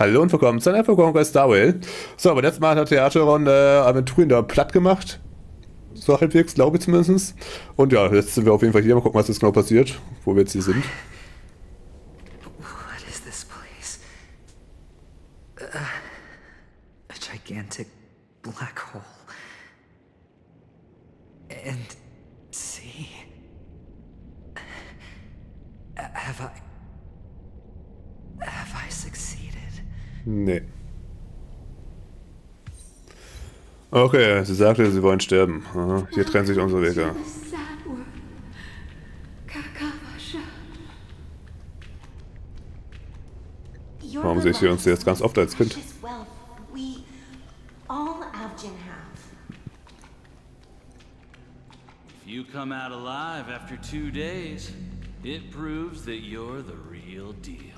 Hallo und willkommen zu einer Folge Honkai Star Rail. So, aber letztes Mal hat der Theateron Aventurins da platt gemacht. So halbwegs, glaube ich zumindest. Und ja, jetzt sind wir auf jeden Fall hier. Mal gucken, was jetzt genau passiert, wo wir jetzt hier sind. What is this place? A gigantic black hole. And see, have I succeeded? Nee. Okay, sie sagte, sie wollen sterben. Aha, hier trennen sich unsere Wege. Warum sehe ich hier uns jetzt ganz oft als Kind? We all Abschied have. If you come out alive after 2 days, it proves that you're the real deal.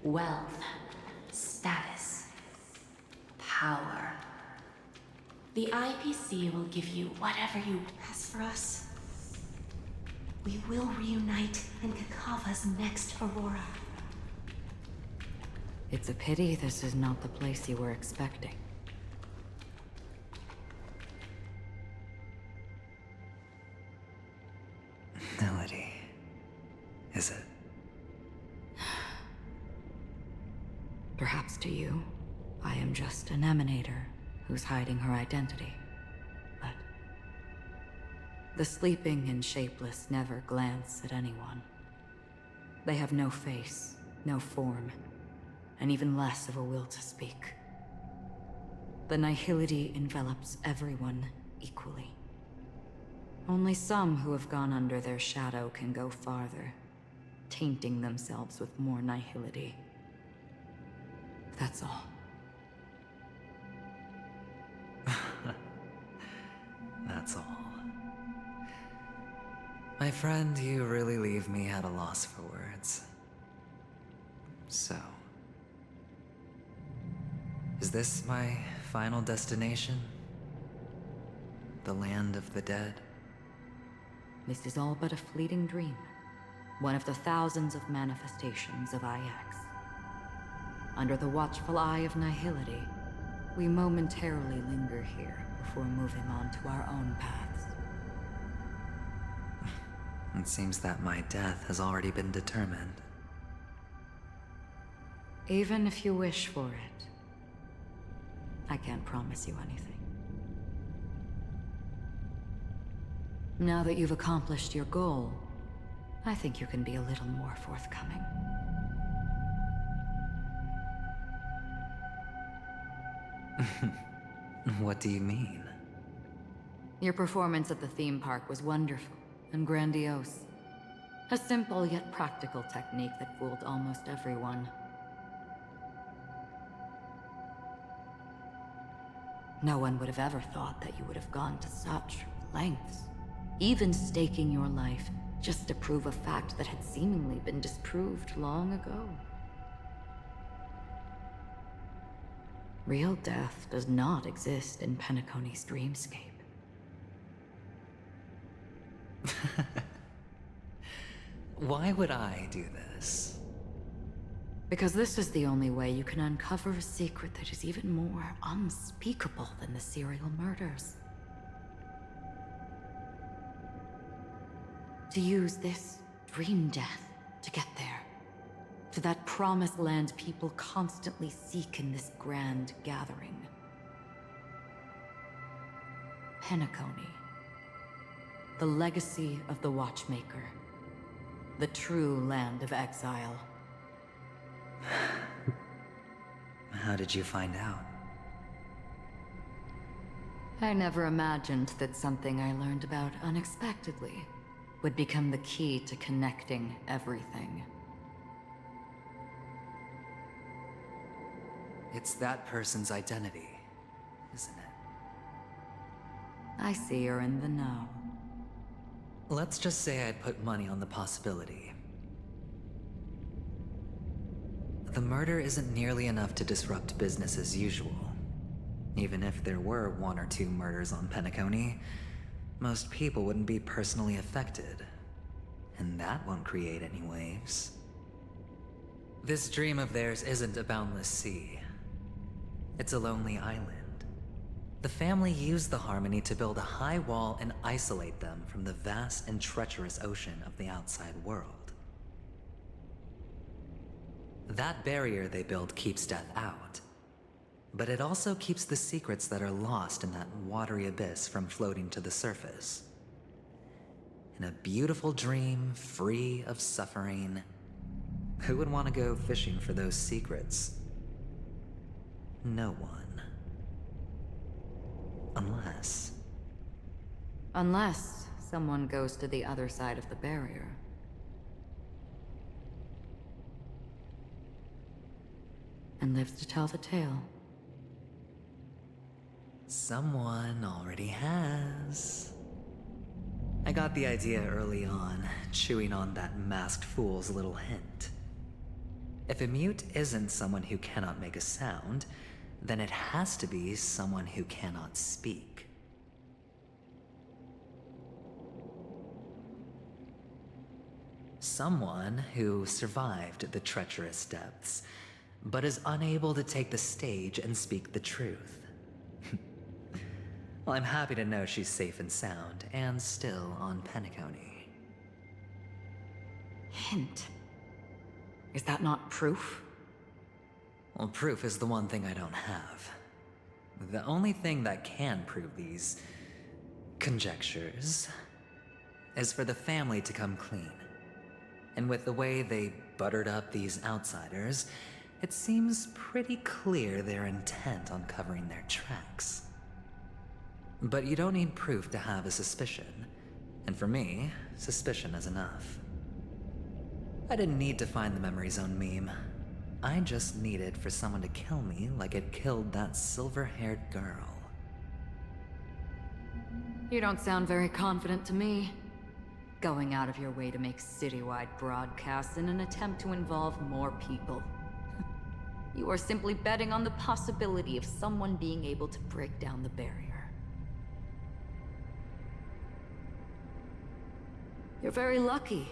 Wealth, status, power. The IPC will give you whatever you ask for us. We will reunite in Kakava's next Aurora. It's a pity this is not the place you were expecting. Melody. Is it? Perhaps to you, I am just an emanator who's hiding her identity. But the sleeping and shapeless never glance at anyone. They have no face, no form, and even less of a will to speak. The nihility envelops everyone equally. Only some who have gone under their shadow can go farther, tainting themselves with more nihility. That's all. That's all. My friend, you really leave me at a loss for words. So, is this my final destination? The land of the dead? This is all but a fleeting dream. One of the thousands of manifestations of IX. Under the watchful eye of nihility, we momentarily linger here before moving on to our own paths. It seems that my death has already been determined. Even if you wish for it, I can't promise you anything. Now that you've accomplished your goal, I think you can be a little more forthcoming. What do you mean? Your performance at the theme park was wonderful and grandiose. A simple yet practical technique that fooled almost everyone. No one would have ever thought that you would have gone to such lengths, even staking your life just to prove a fact that had seemingly been disproved long ago. Real death does not exist in Penacony's dreamscape. Why would I do this? Because this is the only way you can uncover a secret that is even more unspeakable than the serial murders. To use this dream death to get there. To that promised land people constantly seek in this grand gathering. Penacony. The legacy of the Watchmaker. The true land of exile. How did you find out? I never imagined that something I learned about unexpectedly would become the key to connecting everything. It's that person's identity, isn't it? I see you're in the know. Let's just say I'd put money on the possibility. The murder isn't nearly enough to disrupt business as usual. Even if there were 1 or 2 murders on Penacony, most people wouldn't be personally affected. And that won't create any waves. This dream of theirs isn't a boundless sea. It's a lonely island. The family used the Harmony to build a high wall and isolate them from the vast and treacherous ocean of the outside world. That barrier they built keeps death out, but it also keeps the secrets that are lost in that watery abyss from floating to the surface. In a beautiful dream, free of suffering, who would want to go fishing for those secrets? No one. Unless someone goes to the other side of the barrier. And lives to tell the tale. Someone already has. I got the idea early on, chewing on that masked fool's little hint. If a mute isn't someone who cannot make a sound, then it has to be someone who cannot speak. Someone who survived the treacherous depths, but is unable to take the stage and speak the truth. Well, I'm happy to know she's safe and sound, and still on Penacony. Hint. Is that not proof? Well, proof is the one thing I don't have. The only thing that can prove these conjectures is for the family to come clean. And with the way they buttered up these outsiders, it seems pretty clear they're intent on covering their tracks. But you don't need proof to have a suspicion. And for me, suspicion is enough. I didn't need to find the memory zone meme. I just needed for someone to kill me like it killed that silver-haired girl. You don't sound very confident to me. Going out of your way to make citywide broadcasts in an attempt to involve more people. You are simply betting on the possibility of someone being able to break down the barrier. You're very lucky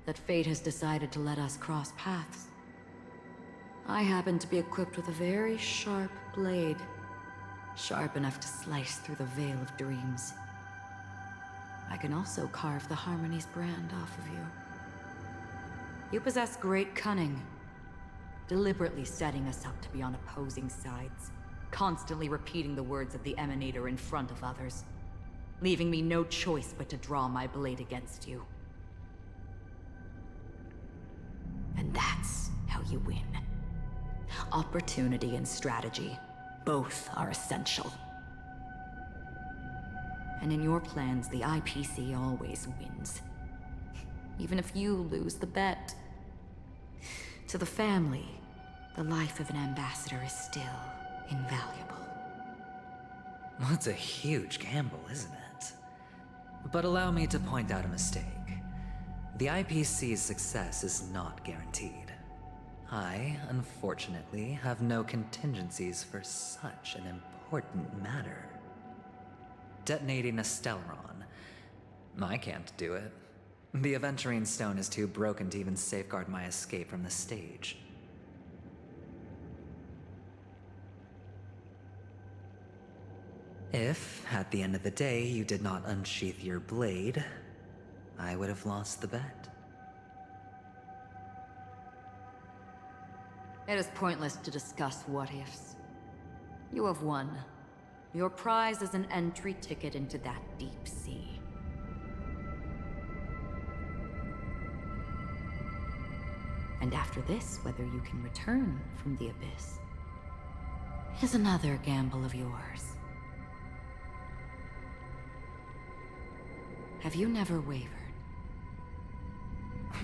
that fate has decided to let us cross paths. I happen to be equipped with a very sharp blade, sharp enough to slice through the veil of dreams. I can also carve the Harmony's brand off of you. You possess great cunning, deliberately setting us up to be on opposing sides, constantly repeating the words of the Emanator in front of others, leaving me no choice but to draw my blade against you. And that's how you win. Opportunity and strategy, both are essential. And in your plans, the IPC always wins. Even if you lose the bet. To the family, the life of an ambassador is still invaluable. Well, it's a huge gamble, isn't it? But allow me to point out a mistake. The IPC's success is not guaranteed. I, unfortunately, have no contingencies for such an important matter. Detonating a Stellaron. I can't do it. The Aventurine stone is too broken to even safeguard my escape from the stage. If, at the end of the day, you did not unsheath your blade, I would have lost the bet. It is pointless to discuss what-ifs. You have won. Your prize is an entry ticket into that deep sea. And after this, whether you can return from the abyss is another gamble of yours. Have you never wavered?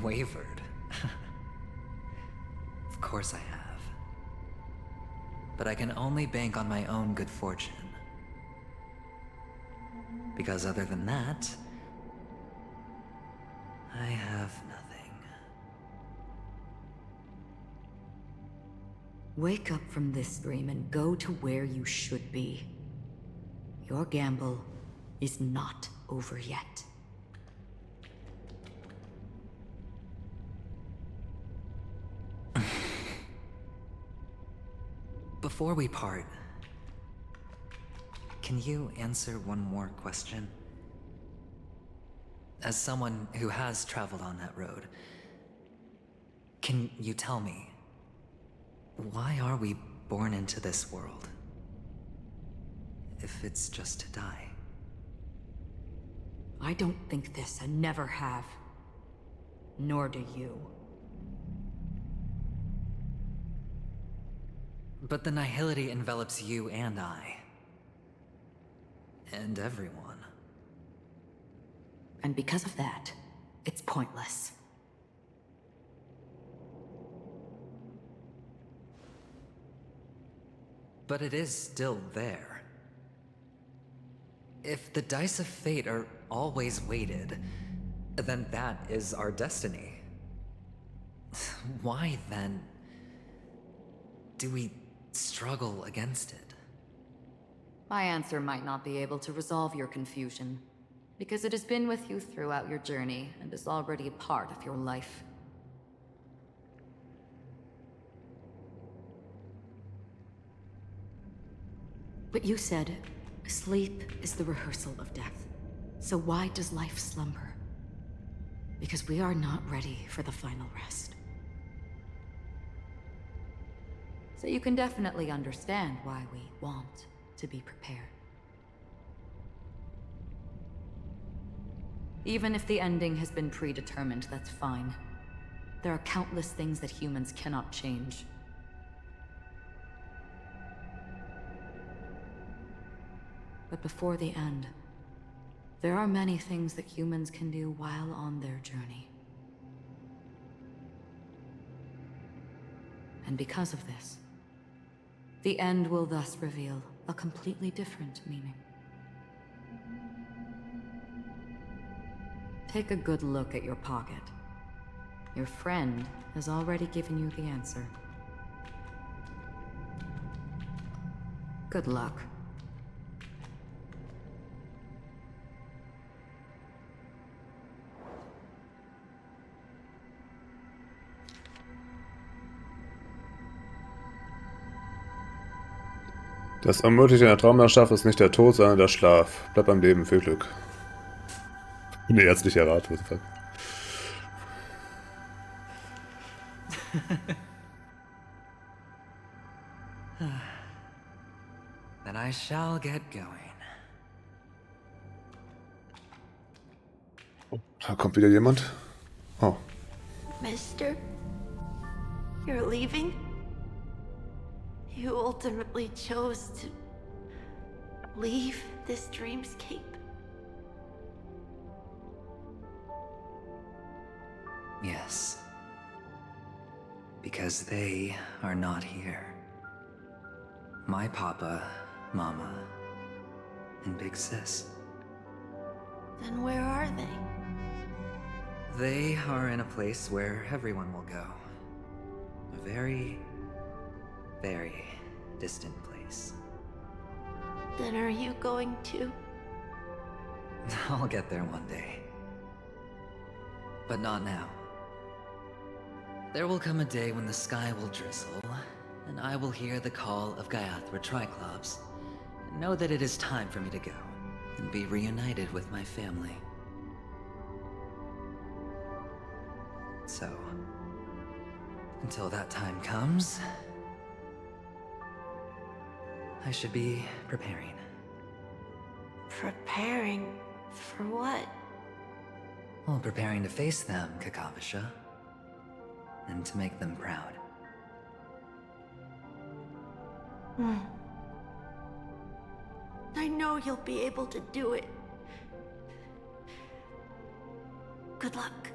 Wavered? Of course I have. But I can only bank on my own good fortune. Because other than that, I have nothing. Wake up from this dream and go to where you should be. Your gamble is not over yet. Before we part, can you answer one more question? As someone who has traveled on that road, can you tell me, why are we born into this world? If it's just to die. I don't think this and never have. Nor do you. But the nihility envelops you and I. And everyone. And because of that, it's pointless. But it is still there. If the dice of fate are always weighted, then that is our destiny. Why then do we struggle against it? My answer might not be able to resolve your confusion, because it has been with you throughout your journey and is already a part of your life. But you said, sleep is the rehearsal of death. So why does life slumber? Because we are not ready for the final rest. So you can definitely understand why we want to be prepared. Even if the ending has been predetermined, that's fine. There are countless things that humans cannot change. But before the end, there are many things that humans can do while on their journey. And because of this, the end will thus reveal a completely different meaning. Take a good look at your pocket. Your friend has already given you the answer. Good luck. Das Unmögliche in der Traumlandschaft ist nicht der Tod, sondern der Schlaf. Bleib am Leben, viel Glück. Nee, jetzt nicht erraten. Then I shall get going. Da kommt wieder jemand. Oh. Mister? You're leaving? You ultimately chose to leave this dreamscape. Yes. Because they are not here. My papa, mama, and big sis. Then where are they? They are in a place where everyone will go. A very, very distant place. Then are you going to? I'll get there one day. But not now. There will come a day when the sky will drizzle, and I will hear the call of Gaiathra Triclops, and know that it is time for me to go, and be reunited with my family. So, until that time comes, I should be preparing. Preparing for what? Well, preparing to face them, Kakavasha, and to make them proud. I know you'll be able to do it. Good luck.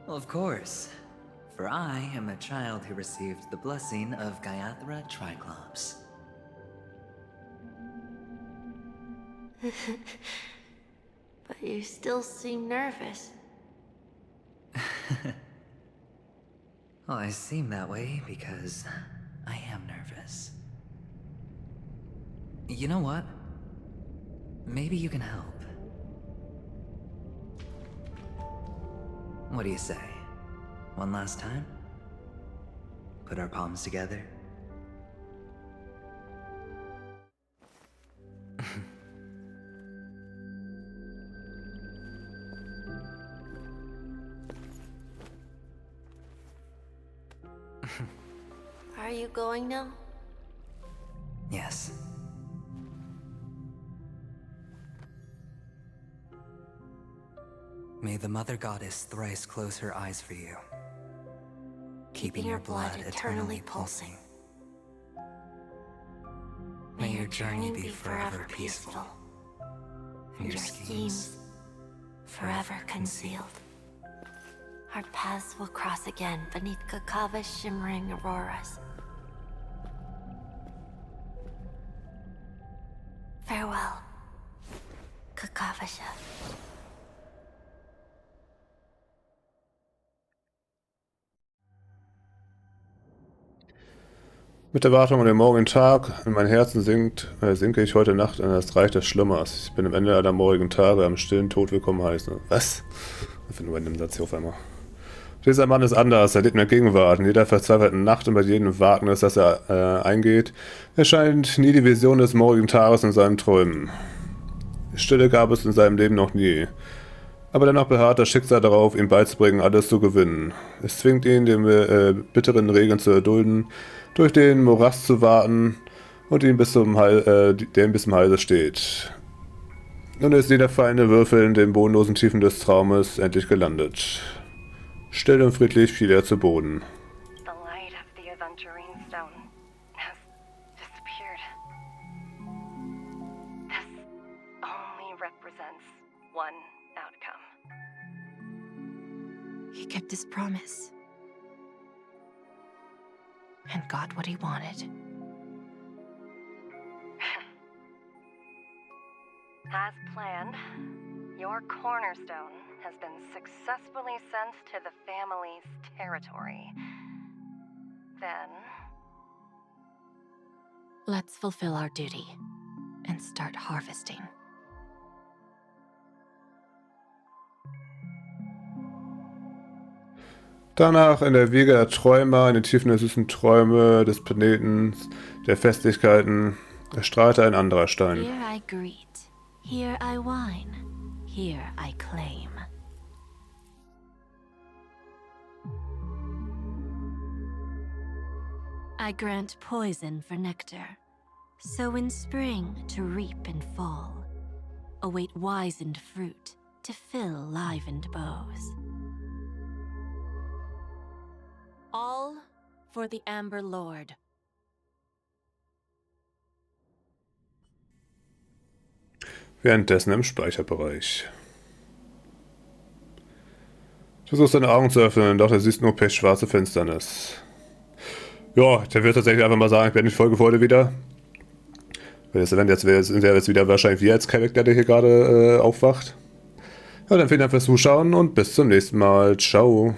Well, of course. For I am a child who received the blessing of Gaiathra Triclops. But you still seem nervous. Well, I seem that way because I am nervous. You know what? Maybe you can help. What do you say? One last time? Put our palms together. Are you going now? Yes. May the Mother Goddess thrice close her eyes for you, keeping your blood eternally pulsing. May your journey be forever peaceful, and your schemes forever concealed. Our paths will cross again beneath Kakava's shimmering auroras. Farewell, Kakavasha. Mit der Wartung an den morgigen Tag in mein Herzen sinke ich heute Nacht in das Reich des Schlummers. Ich bin am Ende aller morgigen Tage am stillen Tod willkommen heißen. Was? Ich finde nur in dem Satz hier auf einmal. Dieser Mann ist anders, er lebt in der Gegenwart, in jeder verzweifelten Nacht und bei jedem Wagnis, das er eingeht, erscheint nie die Vision des morgigen Tages in seinen Träumen. Stille gab es in seinem Leben noch nie. Aber dennoch beharrt das Schicksal darauf, ihm beizubringen, alles zu gewinnen. Es zwingt ihn, den bitteren Regen zu erdulden, durch den Morast zu warten und ihn bis zum Halse steht. Nun ist jeder feine Würfel in den bodenlosen Tiefen des Traumes endlich gelandet. Still und friedlich fiel er zu Boden. The light of the Aventurins stone has disappeared. This only represents one outcome. He kept his promise. And got what he wanted. As planned, your cornerstone has been successfully sent to the family's territory. Then, Let's fulfill our duty and start harvesting. Danach in der Wiege der Träumer, in den Tiefen der süßen Träume des Planeten, der Festlichkeiten, erstrahlte ein anderer Stein. Here I greet, here I whine, here I claim. I grant poison for nectar, sow in spring to reap in fall, await wizened fruit to fill livened bows. All for the Amber Lord. Währenddessen im Speicherbereich. Du versuchst deine Augen zu öffnen, doch du siehst nur pechschwarze Finsternis. Ja, der wird tatsächlich einfach mal sagen, ich beende die Folge für heute wieder. Weil das Event jetzt wieder wahrscheinlich wir als Charakter, der hier gerade aufwacht. Ja, dann vielen Dank fürs Zuschauen und bis zum nächsten Mal. Ciao.